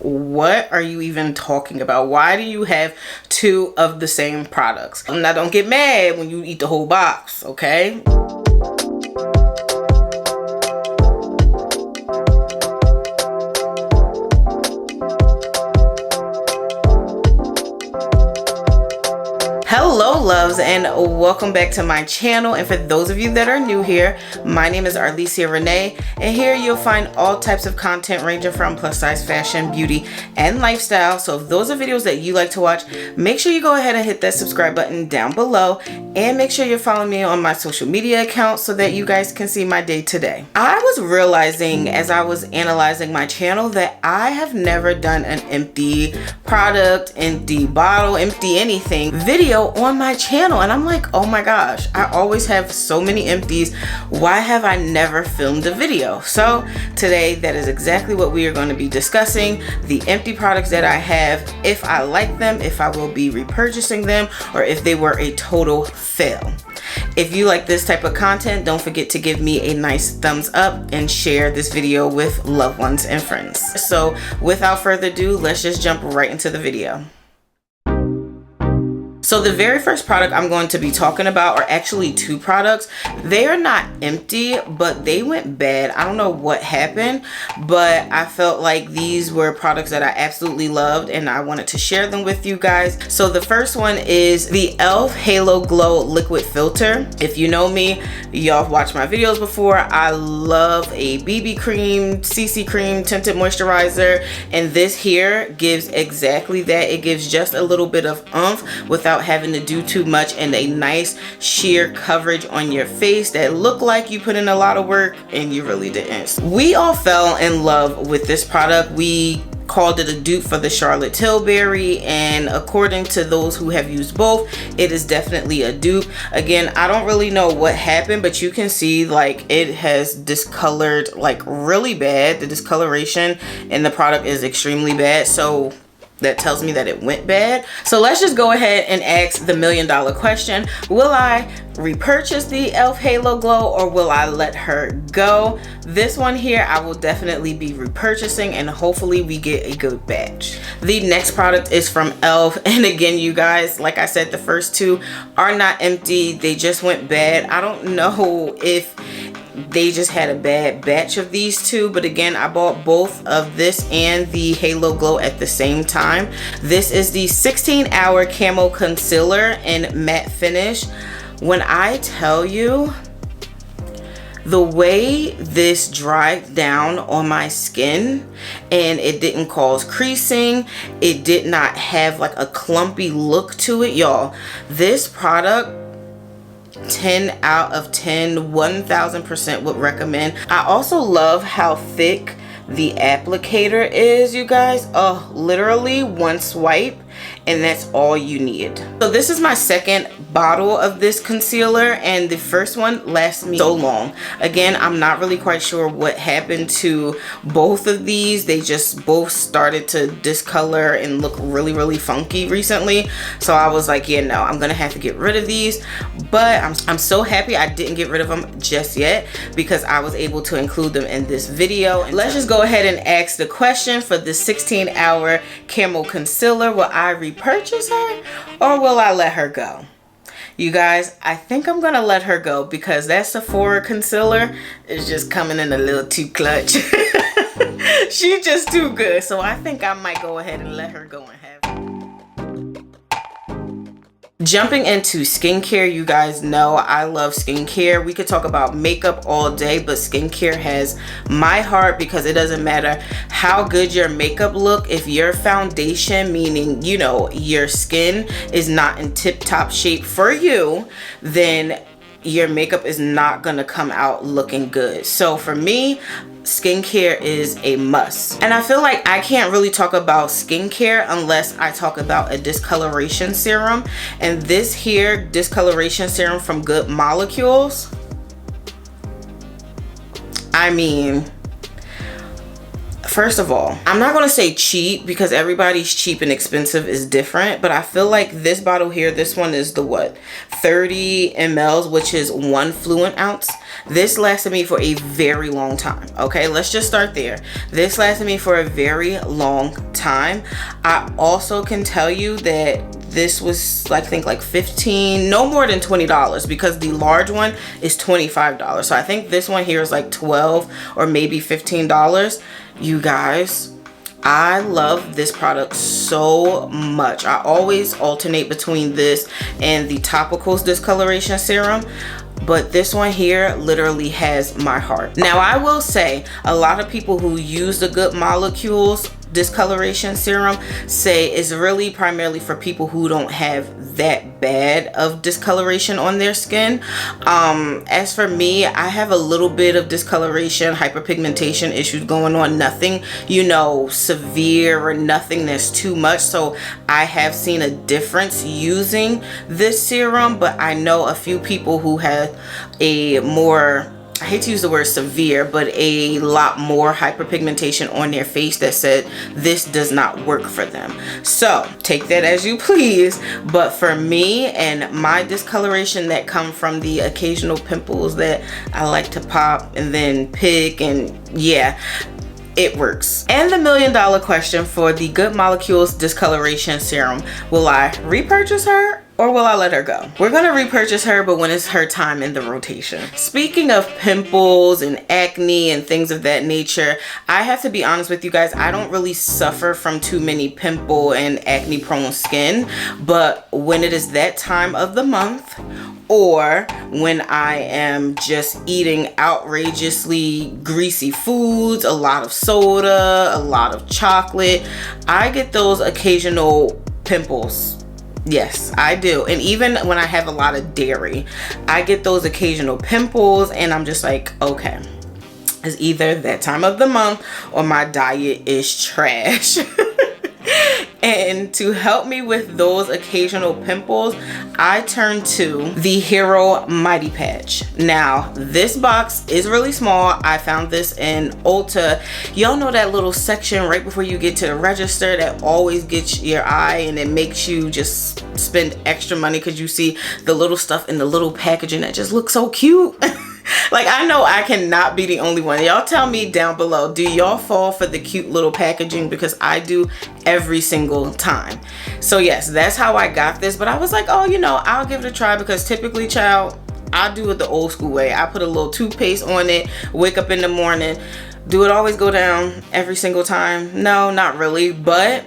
what are you even talking about? Why do you have two of the same products? Now, don't get mad when you eat the whole box, okay? Hello loves, and welcome back to my channel. And for those of you that are new here, my name is ArleesiaRheenay, and here you'll find all types of content ranging from plus size fashion, beauty, and lifestyle. So if those are videos that you like to watch, make sure you go ahead and hit that subscribe button down below, and make sure you're following me on my social media accounts so that you guys can see my day to day. I was realizing as I was analyzing my channel that I have never done an empty product, empty bottle, empty anything video on my channel, and I'm like, oh my gosh, I always have so many empties. Why have I never filmed a video? So today, that is exactly what we are going to be discussing: the empty products that I have, if I like them, if I will be repurchasing them, or if they were a total fail. If you like this type of content, don't forget to give me a nice thumbs up and share this video with loved ones and friends. So without further ado, let's just jump right into the video. So the very first product I'm going to be talking about are actually two products. They are not empty, but they went bad. I don't know what happened, but I felt like these were products that I absolutely loved and I wanted to share them with you guys. So the first one is the e.l.f. Halo Glow Liquid Filter. If you know me, y'all have watched my videos before. I love a BB cream, CC cream, tinted moisturizer, and this here gives exactly that. It gives just a little bit of oomph without having to do too much, and a nice sheer coverage on your face that looked like you put in a lot of work and you really didn't. We all fell in love with this product. We called it a dupe for the Charlotte Tilbury, and according to those who have used both, it is definitely a dupe. Again, I don't really know what happened, but you can see like it has discolored like really bad. The discoloration in the product is extremely bad, so that tells me that it went bad. So let's just go ahead and ask the $1,000,000 question. Will I repurchase the e.l.f. Halo Glow, or will I let her go? This one here I will definitely be repurchasing, and hopefully we get a good batch. The next product is from e.l.f. and again, you guys, like I said, the first two are not empty. They just went bad. I don't know if they just had a bad batch of these two, but again, I bought both of this and the Halo Glow at the same time. This is the 16-hour camo concealer in matte finish. When I tell you the way this dried down on my skin, and it didn't cause creasing, it did not have like a clumpy look to it, y'all. This product, 10 out of 10, 1000% would recommend. I also love how thick the applicator is, you guys. Oh, literally one swipe and that's all you need. So this is my second bottle of this concealer, and the first one lasts me so long. Again, I'm not really quite sure what happened to both of these. They just both started to discolor and look really funky recently. So I was like, yeah, no, I'm gonna have to get rid of these. But I'm so happy I didn't get rid of them just yet, because I was able to include them in this video. And let's just go ahead and ask the question for the 16-hour camo concealer. Will I repurchase her, or will I let her go? You guys, I think I'm gonna let her go, because that Sephora concealer is just coming in a little too clutch. She's just too good, so I think I might go ahead and let her go and have it. Jumping into skincare, you guys know I love skincare. We could talk about makeup all day, but skincare has my heart, because it doesn't matter how good your makeup look. If your foundation, meaning, you know, your skin is not in tip-top shape for you, then your makeup is not gonna come out looking good. So for me, skincare is a must. And I feel like I can't really talk about skincare unless I talk about a discoloration serum. And this here discoloration serum from Good Molecules, I mean, First of all, I'm not gonna say cheap because everybody's cheap and expensive is different, but I feel like this bottle here, this one is the what, 30 mLs, which is 1 fluid ounce. This lasted me for a very long time. Okay, let's just start there. This lasted me for a very long time. I also can tell you that this was I think like 15, no more than $20, because the large one is $25. So I think this one here is like 12 or maybe $15. You guys, I love this product so much. I always alternate between this and the Topicals Discoloration Serum, but this one here literally has my heart. Now I will say, a lot of people who use the Good Molecules Discoloration Serum say it's really primarily for people who don't have that bad of discoloration on their skin. As for me, I have a little bit of discoloration, hyperpigmentation issues going on, nothing, you know, severe or nothing that's too much. So I have seen a difference using this serum, but I know a few people who have a more, I hate to use the word severe, but a lot more hyperpigmentation on their face that said this does not work for them. So take that as you please. But for me and my discoloration that come from the occasional pimples that I like to pop and then pick, and yeah, it works. And the $1 million question for the Good Molecules Discoloration Serum, will I repurchase her or will I let her go? We're gonna repurchase her, but when it's her time in the rotation. Speaking of pimples and acne and things of that nature, I have to be honest with you guys, I don't really suffer from too many pimple and acne prone skin, but when it is that time of the month, or when I am just eating outrageously greasy foods, a lot of soda, a lot of chocolate, I get those occasional pimples. Yes, I do. And even when I have a lot of dairy, I get those occasional pimples, and I'm just like, okay, it's either that time of the month or my diet is trash. And to help me with those occasional pimples, I turn to the Hero Mighty Patch. Now, this box is really small. I found this in Ulta. Y'all know that little section right before you get to the register that always gets your eye, and it makes you just spend extra money because you see the little stuff in the little packaging that just looks so cute. Like, I know I cannot be the only one. Y'all tell me down below, do y'all fall for the cute little packaging? Because I do every single time. So yes, that's how I got this. But I was like, oh, you know, I'll give it a try, because typically, child, I do it the old school way. I put a little toothpaste on it, wake up in the morning. Do it always go down every single time? No, not really, but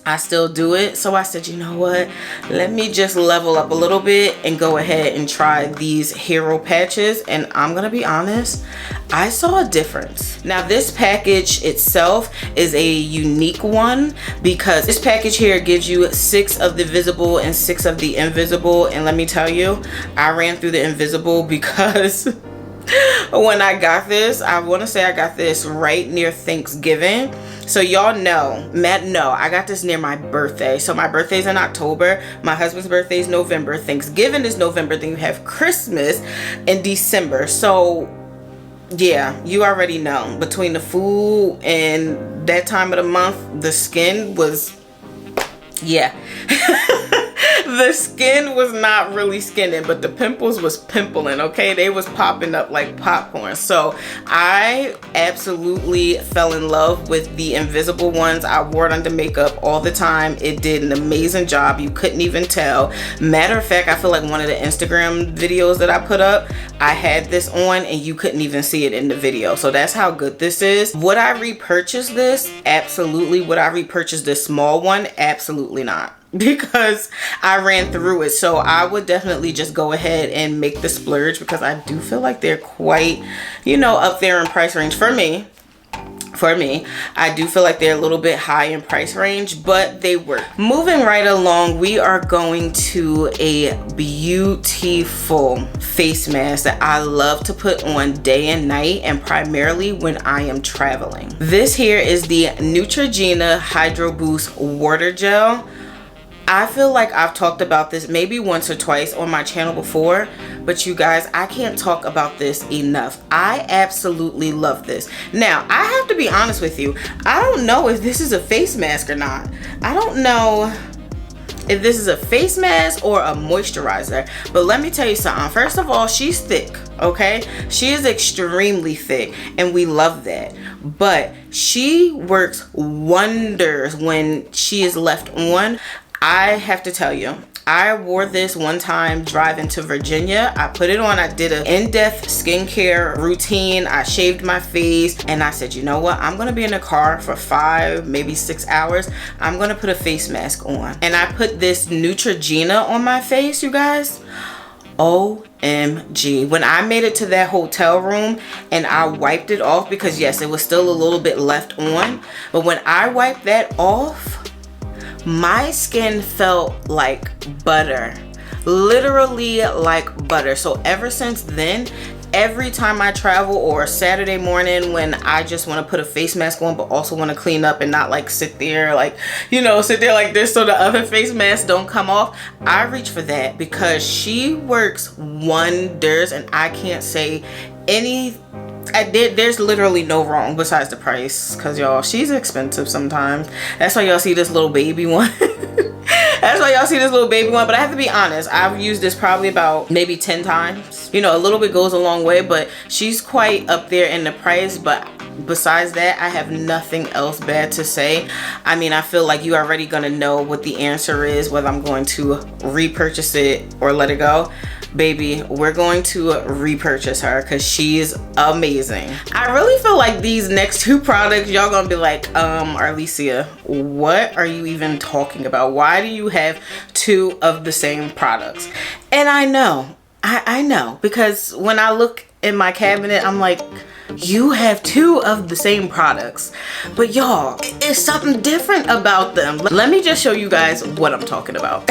I still do it. So I said, you know what, let me just level up a little bit and go ahead and try these hero patches. And I'm gonna be honest, I saw a difference. Now this package itself is a unique one, because this package here gives you 6 of the visible and 6 of the invisible. And let me tell you, I ran through the invisible because when I got this, I want to say I got this right near Thanksgiving. So y'all know, Matt, no, I got this near my birthday. So my birthday's in October, my husband's birthday is November, Thanksgiving is November, then you have Christmas in December. So yeah, you already know, between the food and that time of the month, the skin was, yeah. The skin was not really skinning, but the pimples was pimpling, okay? They was popping up like popcorn. So I absolutely fell in love with the invisible ones. I wore it under makeup all the time. It did an amazing job. You couldn't even tell. Matter of fact, I feel like one of the Instagram videos that I put up, I had this on and you couldn't even see it in the video. So that's how good this is. Would I repurchase this? Absolutely. Would I repurchase this small one? Absolutely not, because I ran through it. So I would definitely just go ahead and make the splurge, because I do feel like they're quite, you know, up there in price range for me. I do feel like they're a little bit high in price range, but they work. Moving right along, we are going to a beautiful face mask that I love to put on day and night, and primarily when I am traveling. This here is the Neutrogena Hydro Boost Water Gel. I feel like I've talked about this maybe once or twice on my channel before, but you guys, I can't talk about this enough. I absolutely love this. Now, I have to be honest with you. I don't know if this is a face mask or not. I don't know if this is a face mask or a moisturizer, but let me tell you something. First of all, she's thick, okay? She is extremely thick, and we love that. But she works wonders when she is left on. I have to tell you, I wore this one time driving to Virginia. I put it on. I did an in-depth skincare routine. I shaved my face and I said, you know what? I'm gonna be in the car for 5, maybe 6 hours. I'm gonna put a face mask on. And I put this Neutrogena on my face, you guys. OMG. When I made it to that hotel room and I wiped it off, because yes, it was still a little bit left on, but when I wiped that off, my skin felt like butter, literally like butter. So ever since then, every time I travel, or Saturday morning when I just want to put a face mask on but also want to clean up and not like sit there like, you know, sit there like this so the other face masks don't come off, I reach for that because she works wonders. And I can't say there's literally no wrong besides the price, because y'all, she's expensive sometimes. That's why y'all see this little baby one. That's why y'all see this little baby one. But I have to be honest, I've used this probably about maybe 10 times. You know, a little bit goes a long way, but she's quite up there in the price. But besides that, I have nothing else bad to say. I mean, I feel like you already gonna know what the answer is, whether I'm going to repurchase it or let it go. Baby, we're going to repurchase her because she's amazing. I really feel like these next 2 products, y'all gonna be like, Arleesia, what are you even talking about? Why do you have 2 of the same products? And I know, I know, because when I look in my cabinet, I'm like, you have 2 of the same products, but y'all, it's something different about them. Let me just show you guys what I'm talking about.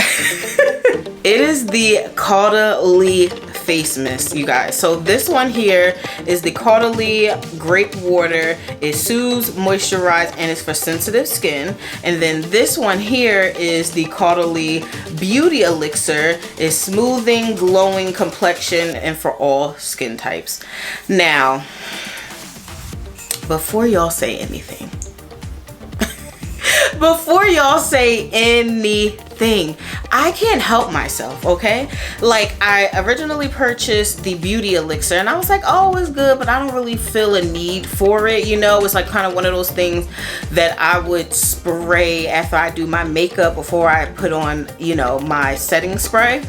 It is the Caudalie face mist, you guys. So this one here is the Caudalie grape water. It soothes, moisturizes, and it's for sensitive skin. And then this one here is the Caudalie beauty elixir. It's smoothing, glowing complexion, and for all skin types. Now, before y'all say anything, I can't help myself, okay? Like, I originally purchased the beauty elixir and I was like, oh, it's good, but I don't really feel a need for it. You know, it's like kind of one of those things that I would spray after I do my makeup before I put on, you know, my setting spray.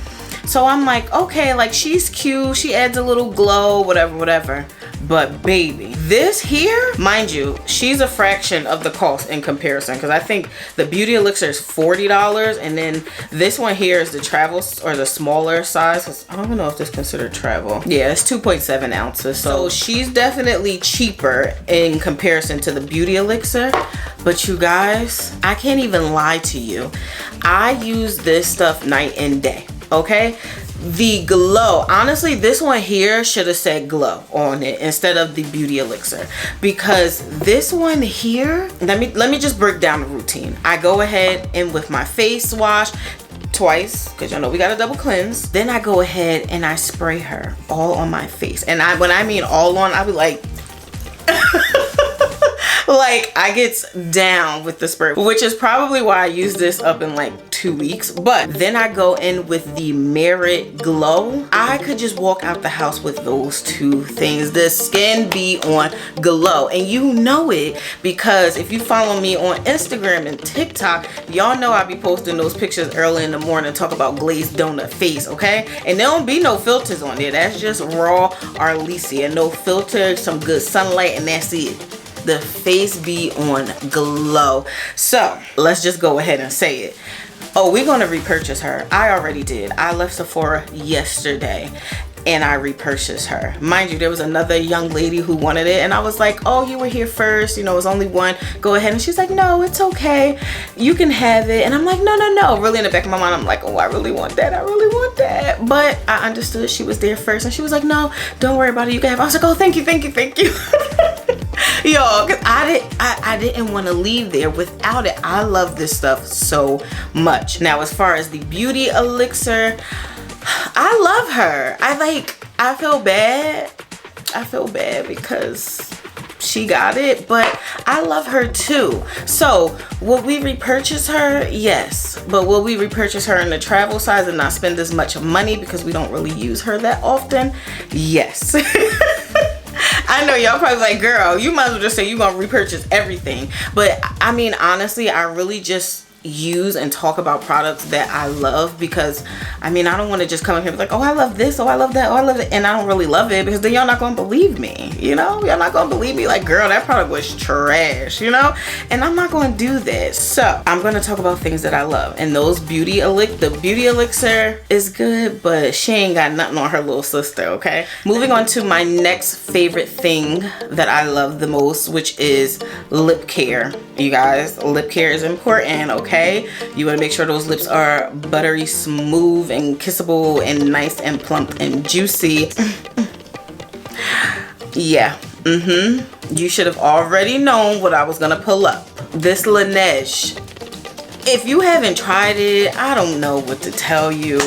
So I'm like, okay, like, she's cute, she adds a little glow, whatever. But baby, this here, mind you, she's a fraction of the cost in comparison, because I think the beauty elixir is $40 and then this one here is the travel or the smaller size, 'cause I don't even know if this is considered travel. Yeah, it's 2.7 ounces. So she's definitely cheaper in comparison to the beauty elixir. But you guys, I can't even lie to you. I use this stuff night and day. Okay, the glow, honestly, this one here should have said glow on it instead of the beauty elixir, because this one here, let me just break down the routine. I go ahead and with my face wash twice, because y'all know we got a double cleanse. Then I go ahead and I spray her all on my face, and when I mean all on, I be like like, I gets down with the spray, which is probably why I use this up in like 2 weeks. But then I go in with the Merit Glow. I could just walk out the house with those 2 things. The skin be on glow, and you know it, because if you follow me on Instagram and TikTok, y'all know I be posting those pictures early in the morning, talk about glazed donut face, okay? And there don't be no filters on there. That's just raw Arleesia, no filter, some good sunlight, and that's it. The face be on glow. So let's just go ahead and say it. Oh, we're gonna repurchase her. I already did. I left Sephora yesterday and I repurchased her. Mind you, there was another young lady who wanted it, and I was like, oh, you were here first, you know, it's only one, go ahead. And she's like, no, it's okay, you can have it. And I'm like, no. Really in the back of my mind, I'm like, oh, I really want that. But I understood she was there first, and she was like, no, don't worry about it, you can have it. I was like, oh, thank you. Y'all, because I didn't want to leave there without it. I love this stuff so much. Now, as far as the beauty elixir, I love her. I feel bad. I feel bad because she got it, but I love her too. So will we repurchase her? Yes. But will we repurchase her in the travel size and not spend as much money because we don't really use her that often? Yes. I know y'all probably like, girl, you might as well just say you're gonna repurchase everything. But I mean, honestly, I really just use and talk about products that I love, because I mean, I don't want to just come in here and be like, oh, I love this, oh, I love that, oh, I love it, and I don't really love it, because then y'all not gonna believe me, you know? Y'all not gonna believe me like, girl, that product was trash, you know? And I'm not gonna do that. So I'm gonna talk about things that I love, and those the beauty elixir is good, but she ain't got nothing on her little sister, okay? Moving on to my next favorite thing that I love the most, which is lip care. You guys, lip care is important, okay? You want to make sure those lips are buttery smooth and kissable and nice and plump and juicy. Yeah, you should have already known what I was gonna pull up. This Laneige. If you haven't tried it, I don't know what to tell you.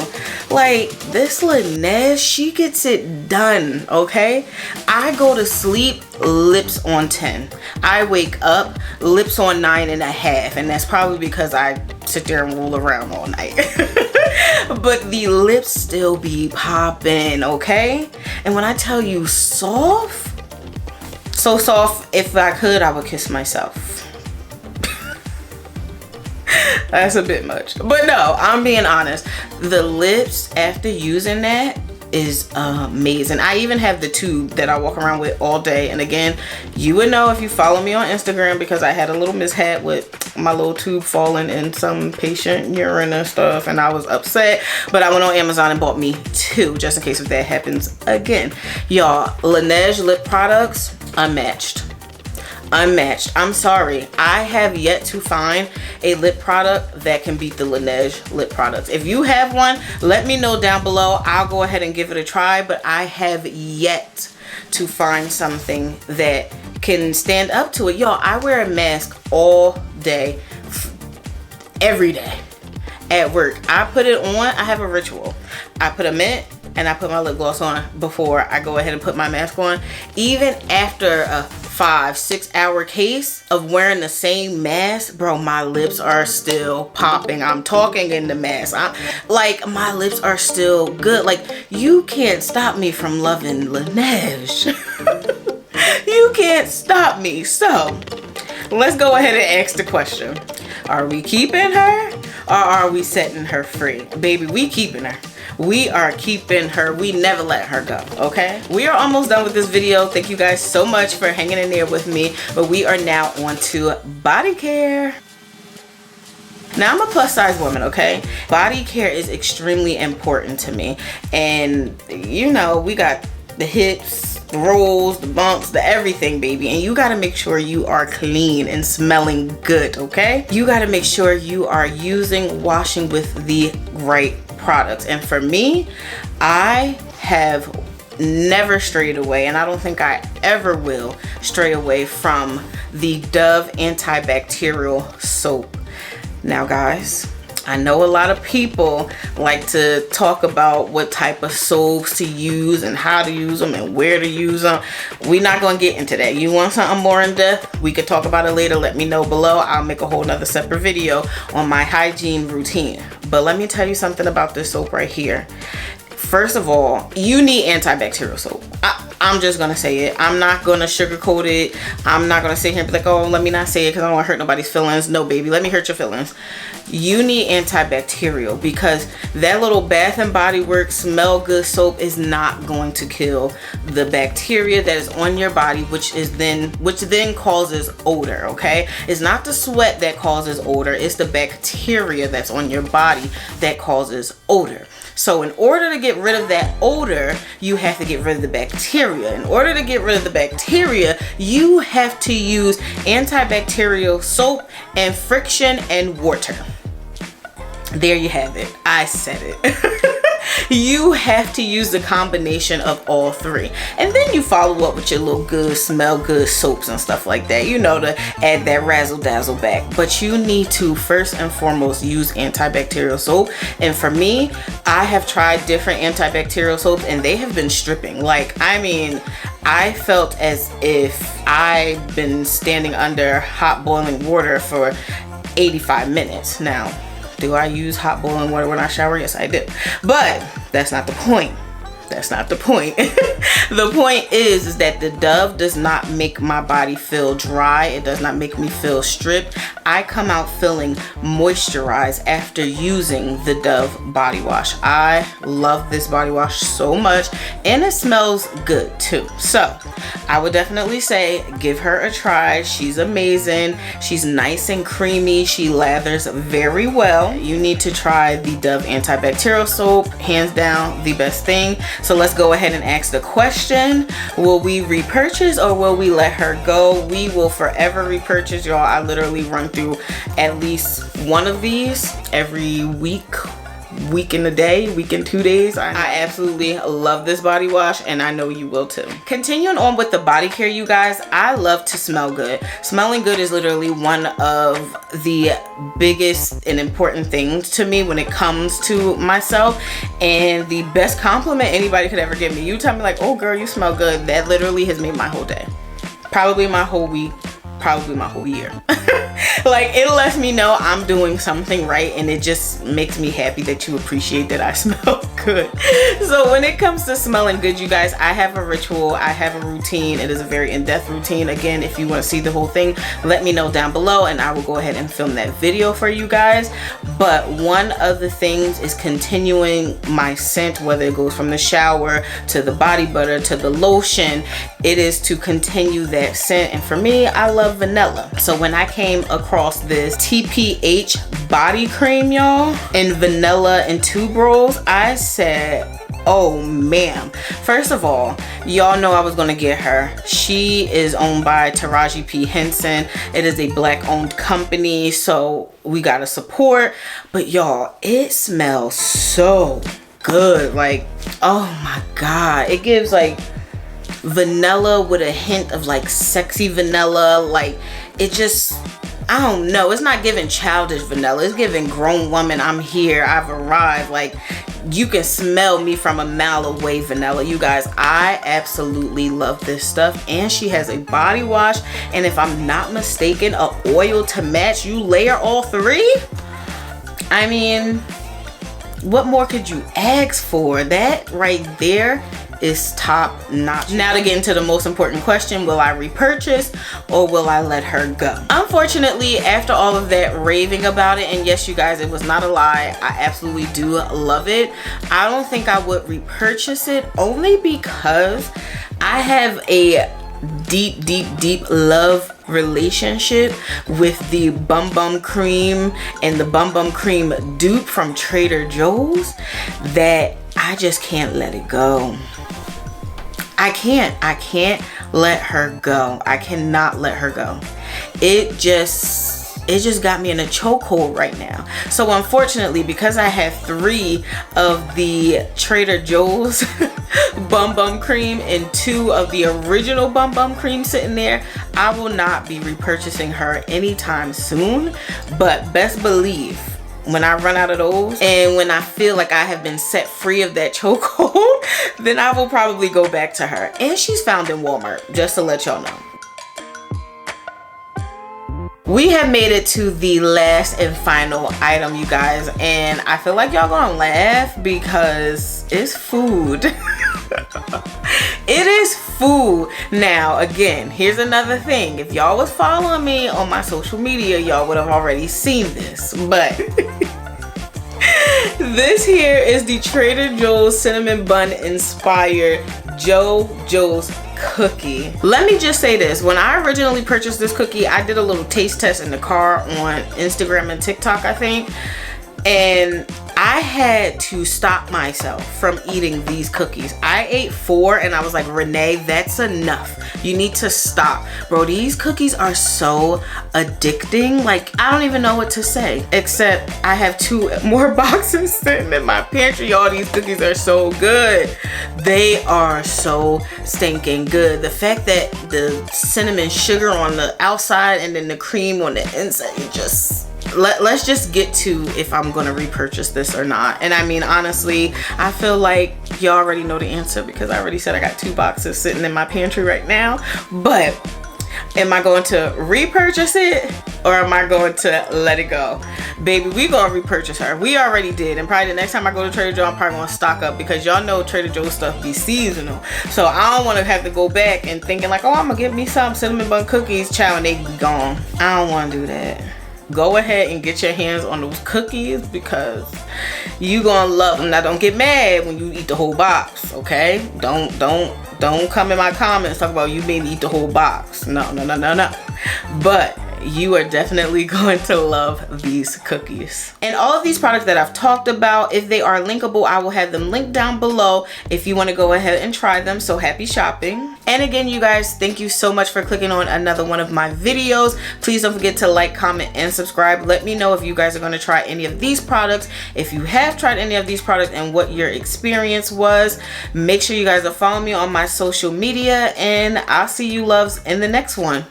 Like, this Laneige, she gets it done, okay? I go to sleep, lips on 10. I wake up, lips on 9.5. And that's probably because I sit there and roll around all night. But the lips still be popping, okay? And when I tell you soft, so soft, if I could, I would kiss myself. That's a bit much, but no, I'm being honest. The lips after using that is amazing. I even have the tube that I walk around with all day, and again, you would know if you follow me on Instagram, because I had a little mishap with my little tube falling in some patient urine and stuff, and I was upset, but I went on Amazon and bought me two just in case if that happens again. Y'all, Laneige lip products, unmatched. I'm sorry, I have yet to find a lip product that can beat the Laneige lip products. If you have one, let me know down below. I'll go ahead and give it a try, but I have yet to find something that can stand up to it. Y'all, I wear a mask all day, every day at work. I put it on. I have a ritual. I put a mint and I put my lip gloss on before I go ahead and put my mask on. Even after a 5-6 hour case of wearing the same mask, bro, my lips are still popping. I'm talking in the mask. Like, my lips are still good. Like, you can't stop me from loving Laneige. You can't stop me. So let's go ahead and ask the question. Are we keeping her or are we setting her free? Baby, we keeping her. We are keeping her. We never let her go, okay? We are almost done with this video. Thank you guys so much for hanging in there with me. But we are now on to body care. Now, I'm a plus size woman, okay? Body care is extremely important to me. And you know, we got the hips, the rolls, the bumps, the everything, baby. And you gotta make sure you are clean and smelling good, okay? You gotta make sure you are washing with the right products. And for me, I have never strayed away, and I don't think I ever will stray away from the Dove antibacterial soap. Now guys, I know a lot of people like to talk about what type of soaps to use and how to use them and where to use them. We're not going to get into that. You want something more in depth? We could talk about it later. Let me know below. I'll make a whole nother separate video on my hygiene routine. But let me tell you something about this soap right here. First of all, you need antibacterial soap. I'm just gonna say it. I'm not gonna sugarcoat it. I'm not gonna sit here and be like, oh, let me not say it because I don't want to hurt nobody's feelings. No, baby, let me hurt your feelings. You need antibacterial, because that little Bath and Body Works smell good soap is not going to kill the bacteria that is on your body, which then causes odor, okay? It's not the sweat that causes odor, it's the bacteria that's on your body that causes odor. So in order to get rid of that odor, you have to get rid of the bacteria. In order to get rid of the bacteria, you have to use antibacterial soap and friction and water. There you have it. I said it. You have to use the combination of all three. And then you follow up with your little good, smell good soaps and stuff like that, you know, to add that razzle dazzle back. But you need to first and foremost use antibacterial soap. And for me, I have tried different antibacterial soaps and they have been stripping. Like, I mean, I felt as if I've been standing under hot boiling water for 85 minutes. Now, do I use hot boiling water when I shower? Yes, I do. But that's not the point. That's not the point. The point is that the Dove does not make my body feel dry. It does not make me feel stripped. I come out feeling moisturized after using the Dove body wash. I love this body wash so much, and it smells good too. So I would definitely say give her a try. She's amazing. She's nice and creamy. She lathers very well. You need to try the Dove antibacterial soap. Hands down, the best thing. So let's go ahead and ask the question, will we repurchase or will we let her go? We will forever repurchase, y'all. I literally run through at least one of these every week in a day, week in 2 days. I absolutely love this body wash, and I know you will too. Continuing on with the body care, you guys, I love to smell good. Smelling good is literally one of the biggest and important things to me when it comes to myself, and the best compliment anybody could ever give me. You tell me like, oh girl, you smell good. That literally has made my whole day, probably my whole week, probably my whole year. Like, it lets me know I'm doing something right, and it just makes me happy that you appreciate that I smell good. So when it comes to smelling good, you guys, I have a ritual, I have a routine. It is a very in-depth routine. Again, if you want to see the whole thing, let me know down below and I will go ahead and film that video for you guys. But one of the things is continuing my scent, whether it goes from the shower to the body butter to the lotion. It is to continue that scent, and for me, I love vanilla. So when I came across this TPH body cream, y'all, in vanilla and tuberose, I said, oh ma'am. First of all, y'all know I was gonna get her. She is owned by Taraji P. Henson. It is a black owned company, so we gotta support. But y'all, it smells so good. Like, oh my god, it gives like vanilla with a hint of like sexy vanilla. Like, it just, I don't know, it's not giving childish vanilla, it's giving grown woman, I'm here, I've arrived. Like, you can smell me from a mile away vanilla. You guys, I absolutely love this stuff. And she has a body wash, and if I'm not mistaken, a oil to match. You layer all three, I mean, what more could you ask for? That right there is top notch. Now to get into the most important question, will I repurchase or will I let her go? Unfortunately, after all of that raving about it, and yes you guys, it was not a lie, I absolutely do love it, I don't think I would repurchase it, only because I have a deep love relationship with the Bum Bum Cream and the Bum Bum Cream dupe from Trader Joe's that I just can't let it go. I can't let her go. I cannot let her go. It just got me in a chokehold right now. So unfortunately, because I have 3 of the Trader Joe's Bum Bum Cream and 2 of the original Bum Bum Cream sitting there, I will not be repurchasing her anytime soon. But best believe, when I run out of those and when I feel like I have been set free of that chokehold, then I will probably go back to her. And she's found in Walmart, just to let y'all know. We have made it to the last and final item, you guys, and I feel like y'all gonna laugh because it's food. It is food. Now again, here's another thing. If y'all was following me on my social media, y'all would have already seen this, but this here is the Trader Joe's cinnamon bun inspired JoJo's cookie. Let me just say this, when I originally purchased this cookie, I did a little taste test in the car on Instagram and TikTok, I think, and I I had to stop myself from eating these cookies. I ate 4 and I was like, Renee, that's enough. You need to stop. Bro, these cookies are so addicting. Like, I don't even know what to say, except I have 2 more boxes sitting in my pantry. Y'all, these cookies are so good. They are so stinking good. The fact that the cinnamon sugar on the outside and then the cream on the inside, you just... Let's just get to if I'm gonna repurchase this or not. And I mean, honestly, I feel like you already know the answer because I already said I got 2 boxes sitting in my pantry right now. But am I going to repurchase it or am I going to let it go? Baby, we gonna repurchase her. We already did, and probably the next time I go to Trader Joe, I'm probably gonna stock up because y'all know Trader Joe stuff be seasonal. So I don't want to have to go back and thinking like, oh, I'm gonna get me some cinnamon bun cookies, child, and they be gone. I don't want to do that. Go ahead and get your hands on those cookies because you gonna love them. Now, don't get mad when you eat the whole box, okay? Don't come in my comments talk about you made me eat the whole box. No. But you are definitely going to love these cookies. And all of these products that I've talked about, if they are linkable, I will have them linked down below if you want to go ahead and try them. So happy shopping. And again, you guys, thank you so much for clicking on another one of my videos. Please don't forget to like, comment, and subscribe. Let me know if you guys are going to try any of these products. If you have tried any of these products and what your experience was. Make sure you guys are following me on my social media, and I'll see you loves in the next one.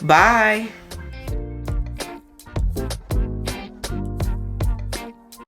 Bye.